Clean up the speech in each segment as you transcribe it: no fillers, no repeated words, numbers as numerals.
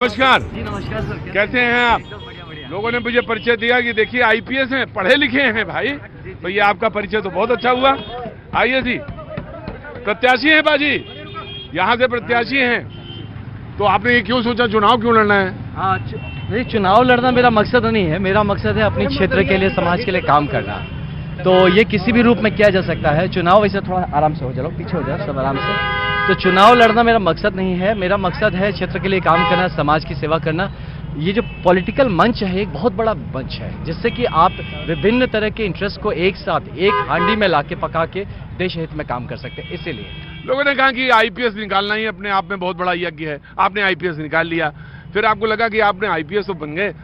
नमस्कार जी नमस्कार सर। कैसे हैं आप? एकदम बढ़िया बढ़िया। लोगों ने मुझे परिचय दिया कि देखिए आईपीएस हैं, पढ़े लिखे हैं भाई। भैया आपका परिचय तो बहुत अच्छा हुआ। आइए जी, प्रत्याशी हैं बाजी, यहाँ से प्रत्याशी हैं, तो आपने ये क्यों सोचा चुनाव क्यों लड़ना है? हाँ नहीं, चुनाव लड़ना मेरा मकसद नहीं है। मेरा मकसद है अपने क्षेत्र के लिए, समाज के लिए काम करना। तो ये किसी भी रूप में किया जा सकता है। चुनाव वैसे थोड़ा आराम से हो जाओ, पीछे हो जाओ सब आराम से। तो चुनाव लड़ना मेरा मकसद नहीं है। मेरा मकसद है क्षेत्र के लिए काम करना, समाज की सेवा करना। ये जो पॉलिटिकल मंच है एक बहुत बड़ा मंच है, जिससे कि आप विभिन्न तरह के इंटरेस्ट को एक साथ एक हांडी में लाके पका के देश हित में काम कर सकते हैं। इसीलिए लोगों ने कहा कि आईपीएस निकालना ही अपने आप में बहुत बड़ा यज्ञ है। आपने आईपीएस निकाल लिया, फिर आपको लगा कि आपने आईपीएस तो बन गए,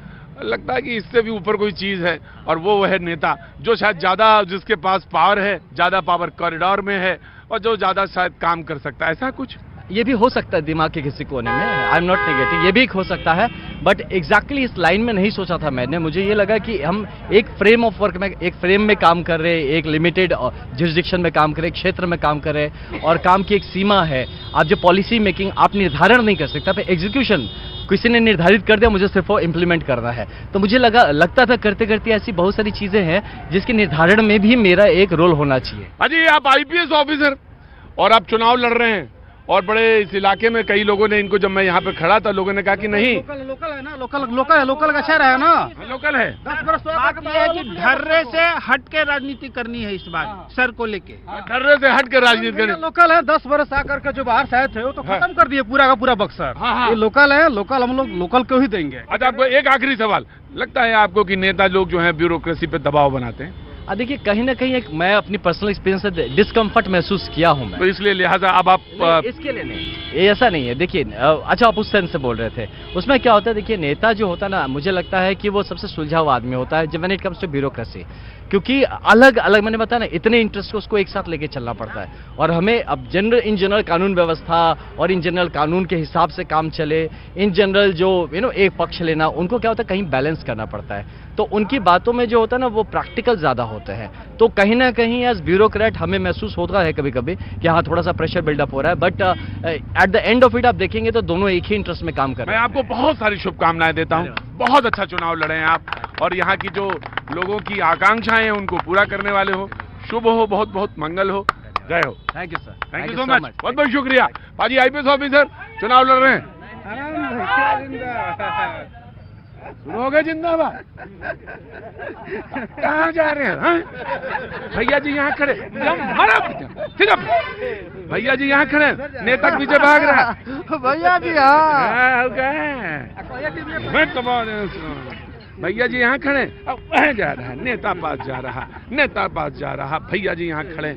लगता है कि इससे भी ऊपर कोई चीज है, और वो है नेता, जो शायद ज्यादा, जिसके पास पावर है, ज्यादा पावर कॉरिडोर में है, और जो ज्यादा शायद काम कर सकता है। ऐसा कुछ ये भी हो सकता है दिमाग के किसी कोने में। आई एम नॉट नेगेटिव, ये भी हो सकता है, बट एग्जैक्टली इस लाइन में नहीं सोचा था मैंने। मुझे ये लगा कि हम एक फ्रेम ऑफ वर्क में, एक फ्रेम में काम कर रहे हैं, एक लिमिटेड जुरिसडिक्शन में काम कर रहे हैं, क्षेत्र में काम कर रहे हैं, और काम की एक सीमा है। आप जो पॉलिसी मेकिंग आप निर्धारण नहीं कर सकते, आप एग्जीक्यूशन किसी ने निर्धारित कर दिया, मुझे सिर्फ वो इम्प्लीमेंट करना है। तो मुझे लगता था करते करते ऐसी बहुत सारी चीजें हैं जिसके निर्धारण में भी मेरा एक रोल होना चाहिए। अजी आप आईपीएस ऑफिसर और आप चुनाव लड़ रहे हैं, और बड़े इस इलाके में कई लोगों ने इनको, जब मैं यहाँ पे खड़ा था, लोगों ने कहा कि नहीं लोकल है ना, लोकल का शहर है ना, लोकल है। 10 वर्ष बात ये है कि धर्रे से हट के राजनीति करनी है इस बार, सर को लेके। धर्रे से हट के राजनीति करनी। लोकल है, 10 वर्ष आकर के जो बाहर से आए थे वो तो खत्म कर दिए पूरा का पूरा बक्सर। हाँ। ये लोकल है, लोकल हम लोग लोकल को ही देंगे। अच्छा, आपको एक आखिरी सवाल, लगता है आपको कि नेता लोग जो हैं ब्यूरोक्रेसी पे दबाव बनाते हैं? देखिए कहीं ना कहीं एक मैं अपनी पर्सनल एक्सपीरियंस से डिस्कम्फर्ट महसूस किया हूं मैं, तो इसलिए लिहाजा अब आप इसके लिए नहीं, ये ऐसा नहीं है। देखिए अच्छा, आप उस सेंस से बोल रहे थे, उसमें क्या होता है, देखिए नेता जो होता है ना, मुझे लगता है कि वो सबसे सुलझाऊ आदमी होता है जब when it comes to bureaucracy, क्योंकि अलग अलग, मैंने बताया ना, इतने इंटरेस्ट को उसको एक साथ लेके चलना पड़ता है। और हमें अब इन जनरल कानून व्यवस्था और इन जनरल कानून के हिसाब से काम चले, इन जनरल जो एक पक्ष लेना, उनको क्या होता है, कहीं बैलेंस करना पड़ता है। तो उनकी बातों में जो होता है ना, वो प्रैक्टिकल ज्यादा होते हैं। तो कहीं ना कहीं एज ब्यूरोक्रेट हमें महसूस होता है कभी कभी कि हाँ थोड़ा सा प्रेशर बिल्डअप हो रहा है, but at the end of it आप देखेंगे तो दोनों एक ही इंटरेस्ट में काम कर रहे हैं। मैं आपको बहुत सारी शुभकामनाएं देता हूं। बहुत अच्छा चुनाव लड़े हैं आप, और यहाँ की जो लोगों की आकांक्षाएं हैं उनको पूरा करने वाले हो। शुभ हो, बहुत बहुत मंगल हो, जय हो। Thank you sir, thank you so much, बहुत बहुत शुक्रिया। बाजी आईपीएस ऑफिसर चुनाव लड़ रहे हैं, शुरू हो गए जिंदाबाद। कहाँ जा रहे हैं? हाँ? भैया जी यहाँ खड़े, भैया जी यहाँ खड़े, नेता के पीछे भाग रहा है। भैया जी भैया जी यहाँ खड़े, अब वह जा रहा है, नेता पास जा रहा, नेता पास जा रहा, भैया जी यहाँ खड़े।